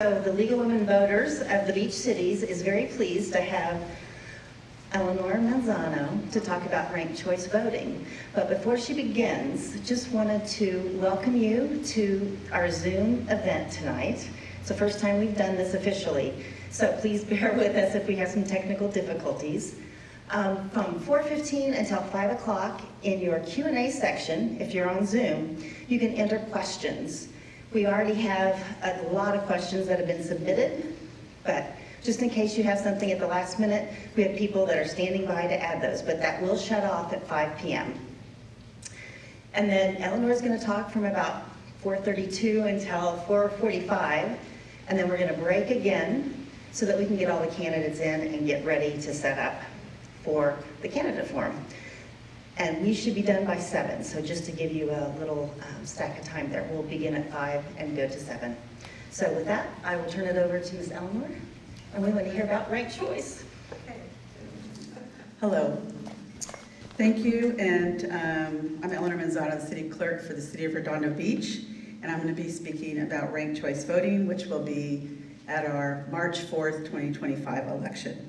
So the League of Women Voters of the Beach Cities is very pleased to have Eleanor Manzano to talk about ranked choice voting. But before she begins, just wanted to welcome you to our Zoom event tonight. It's the first time we've done this officially, so please bear with us if we have some technical difficulties. From 4:15 until 5 o'clock in your Q&A section, if you're on Zoom, you can enter questions. We already have a lot of questions that have been submitted, but just in case you have something at the last minute, we have people that are standing by to add those, but that will shut off at 5 p.m. And then Eleanor is going to talk from about 4:32 until 4:45, and then we're going to break again so that we can get all the candidates in and get ready to set up for the candidate forum. And we should be done by 7, so just to give you a little stack of time there, we'll begin at 5 and go to 7. So with that, I will turn it over to Ms. Eleanor, and we want to hear about ranked choice. Hello. Thank you, and I'm Eleanor Manzano, the City Clerk for the City of Redondo Beach, and I'm going to be speaking about ranked choice voting, which will be at our March 4th, 2025 election.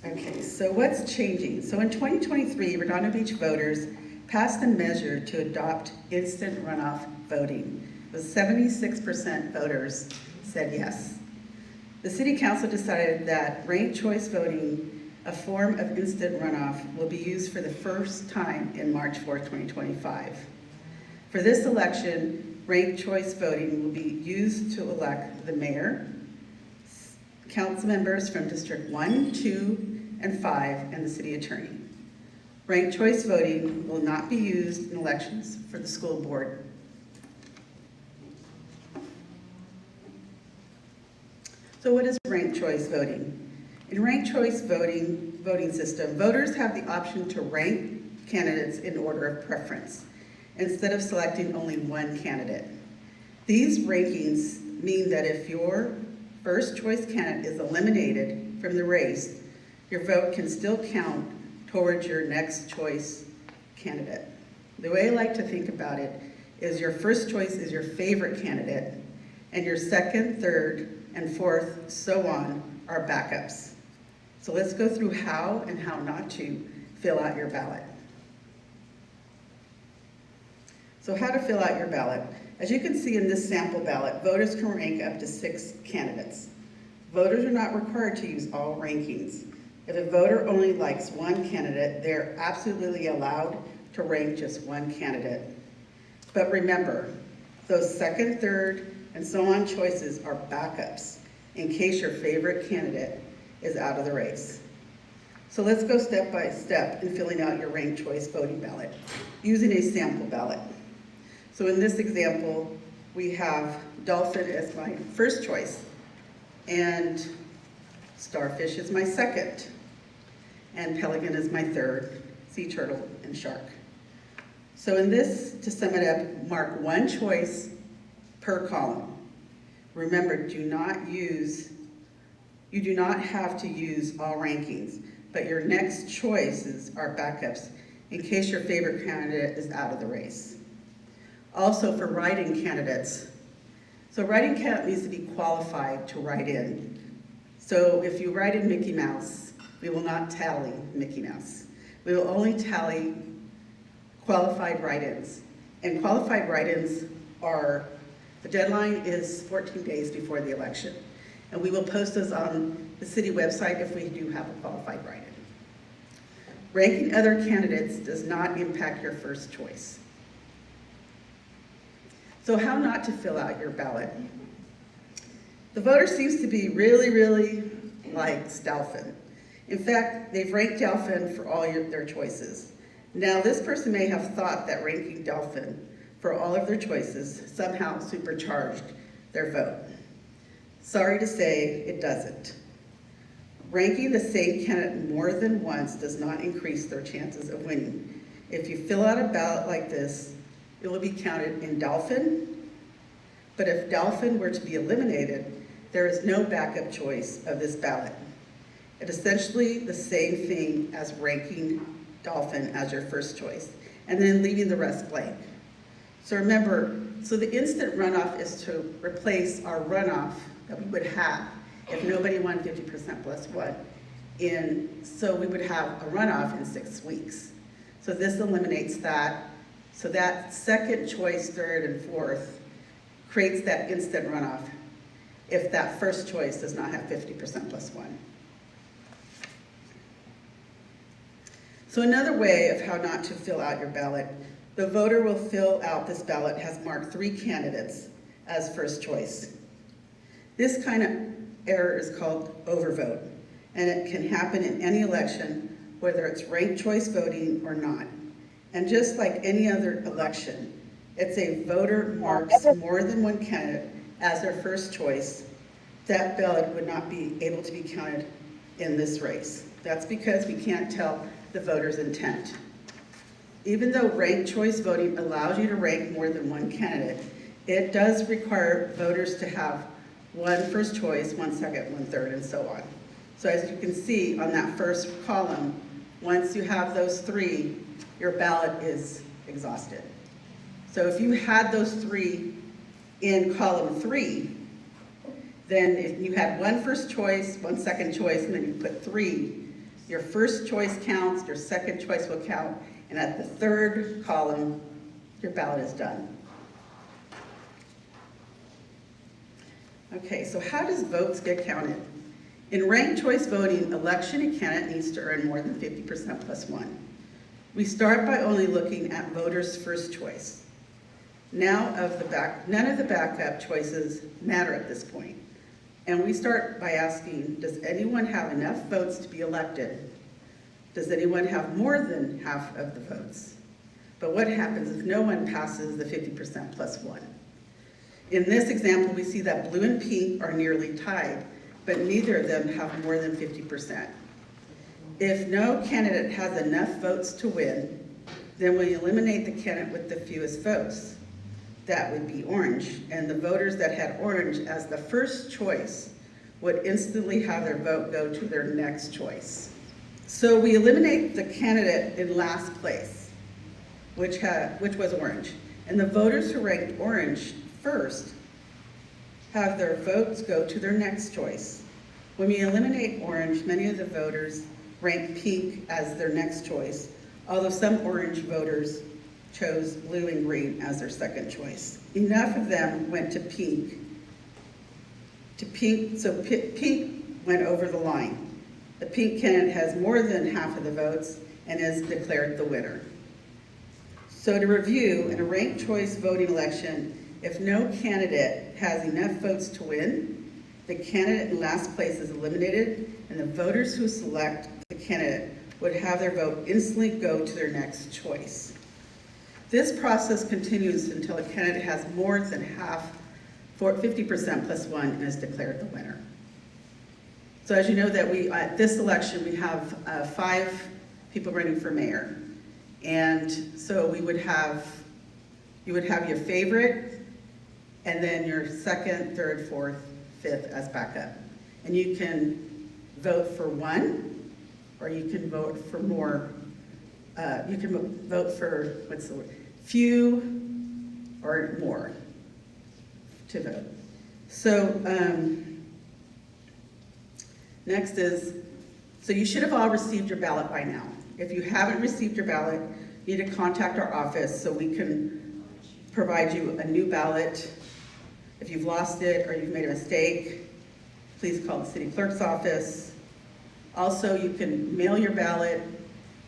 Okay, so what's changing? So in 2023, Redondo Beach voters passed a measure to adopt instant runoff voting. It was 76% voters said yes. The City Council decided that ranked choice voting, a form of instant runoff, will be used for the first time in March 4th, 2025. For this election, ranked choice voting will be used to elect the mayor, council members from District 1, 2, and 5, and the city attorney. Ranked choice voting will not be used in elections for the school board. So what is ranked choice voting? In ranked choice voting system, voters have the option to rank candidates in order of preference, instead of selecting only one candidate. These rankings mean that if your first choice candidate is eliminated from the race, your vote can still count towards your next choice candidate. The way I like to think about it is your first choice is your favorite candidate, and your second, third, and fourth, so on, are backups. So let's go through how and how not to fill out your ballot. So how to fill out your ballot. As you can see in this sample ballot, voters can rank up to 6 candidates. Voters are not required to use all rankings. If a voter only likes one candidate, they're absolutely allowed to rank just one candidate. But remember, those second, third, and so on choices are backups in case your favorite candidate is out of the race. So let's go step by step in filling out your ranked choice voting ballot using a sample ballot. So in this example, we have dolphin as my first choice, and starfish is my second, and pelican is my third, sea turtle and shark. So in this, to sum it up, mark one choice per column. Remember, you do not have to use all rankings, but your next choices are backups in case your favorite candidate is out of the race. Also for write-in candidates. So write-in candidate needs to be qualified to write in. So if you write in Mickey Mouse, we will not tally Mickey Mouse. We will only tally qualified write-ins. And qualified write-ins are, the deadline is 14 days before the election. And we will post those on the city website if we do have a qualified write-in. Ranking other candidates does not impact your first choice. So how not to fill out your ballot? The voter seems to be really likes dolphin. In fact, they've ranked dolphin for all their choices. Now, this person may have thought that ranking dolphin for all of their choices somehow supercharged their vote. Sorry to say, it doesn't. Ranking the same candidate more than once does not increase their chances of winning. If you fill out a ballot like this, it will be counted in dolphin, but if dolphin were to be eliminated, there is no backup choice of this ballot. It is essentially the same thing as ranking dolphin as your first choice. and then leaving the rest blank. So remember, so the instant runoff is to replace our runoff that we would have if nobody won 50% plus one. So we would have a runoff in 6 weeks. So this eliminates that. So that second choice, third, and fourth creates that instant runoff if that first choice does not have 50% plus one. So another way of how not to fill out your ballot, the voter will fill out this ballot has marked 3 candidates as first choice. This kind of error is called overvote, and it can happen in any election, whether it's ranked choice voting or not. And just like any other election, it's a voter marks more than one candidate as their first choice, that ballot would not be able to be counted in this race. That's because we can't tell the voter's intent. Even though ranked choice voting allows you to rank more than one candidate, it does require voters to have one first choice, one second, one third, and so on. So as you can see on that first column, once you have those 3, your ballot is exhausted. So if you had those 3 in column 3, then if you had one first choice, one second choice, and then you put 3, your first choice counts, your second choice will count, and at the third column, your ballot is done. Okay, so how does votes get counted? In ranked choice voting, election a candidate needs to earn more than 50% plus one. We start by only looking at voters' first choice. None of the backup choices matter at this point. And we start by asking, does anyone have enough votes to be elected? Does anyone have more than half of the votes? But what happens if no one passes the 50% plus one? In this example, we see that blue and pink are nearly tied, but neither of them have more than 50%. If no candidate has enough votes to win, then we eliminate the candidate with the fewest votes. That would be orange, and the voters that had orange as the first choice would instantly have their vote go to their next choice. So we eliminate the candidate in last place, which was orange, and the voters who ranked orange first have their votes go to their next choice. When we eliminate orange, many of the voters rank pink as their next choice, although some orange voters chose blue and green as their second choice. Enough of them went to pink, so pink went over the line. The pink candidate has more than half of the votes and is declared the winner. So to review, in a ranked choice voting election, if no candidate has enough votes to win, the candidate in last place is eliminated, and the voters who select the candidate would have their vote instantly go to their next choice. This process continues until a candidate has more than half, 50% plus one, and is declared the winner. So as you know that at this election, we have 5 people running for mayor. And so you would have your favorite, and then your second, third, fourth, fifth as backup. And you can vote for one, or you can vote for more. You can vote for, what's the word? Few or more to vote. So next is, so you should have all received your ballot by now. If you haven't received your ballot, you need to contact our office so we can provide you a new ballot. If you've lost it or you've made a mistake, please call the city clerk's office. Also, you can mail your ballot.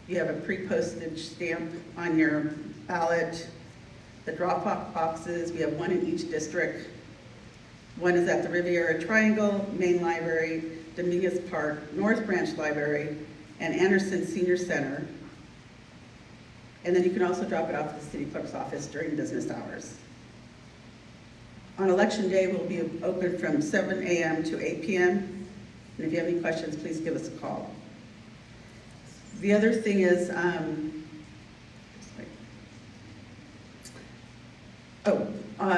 You have a pre-postage stamp on your ballot. The drop-off boxes, we have one in each district. One is at the Riviera Triangle, Main Library, Dominguez Park, North Branch Library, and Anderson Senior Center. And then you can also drop it off at the city clerk's office during business hours. On election day, we'll be open from 7 a.m. to 8 p.m. And if you have any questions, please give us a call. The other thing is,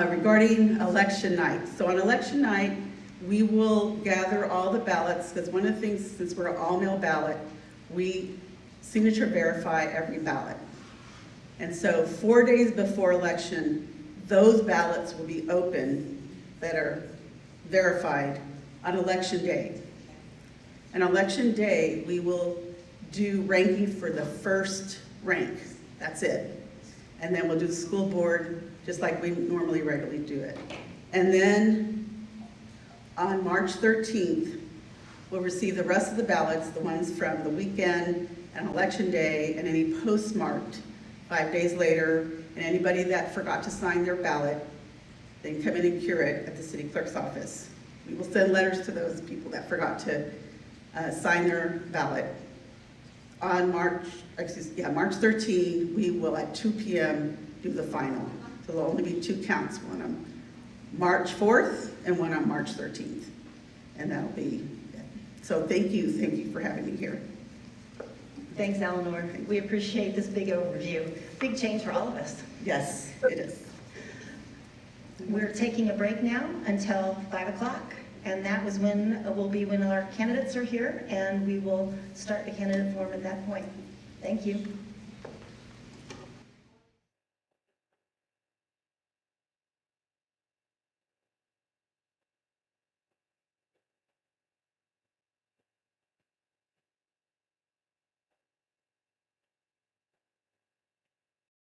regarding election night. So on election night, we will gather all the ballots, because one of the things, since we're an all-mail ballot, we signature verify every ballot. And so 4 days before election, those ballots will be open that are verified on election day. On election day, we will do ranking for the first rank. That's it. And then we'll do the school board just like we normally regularly do it. And then on March 13th, we'll receive the rest of the ballots, the ones from the weekend and election day, and any postmarked 5 days later. And anybody that forgot to sign their ballot, they can come in and cure it at the city clerk's office. We will send letters to those people that forgot to sign their ballot. On March 13, we will at 2 p.m. do the final. So there'll only be 2 counts, one on March 4th and one on March 13th. And that'll be it. So thank you for having me here. Thanks, Eleanor. We appreciate this big overview. Big change for all of us. Yes, it is. We're taking a break now until 5 o'clock, and that was when our candidates are here, and we will start the candidate forum at that point. Thank you.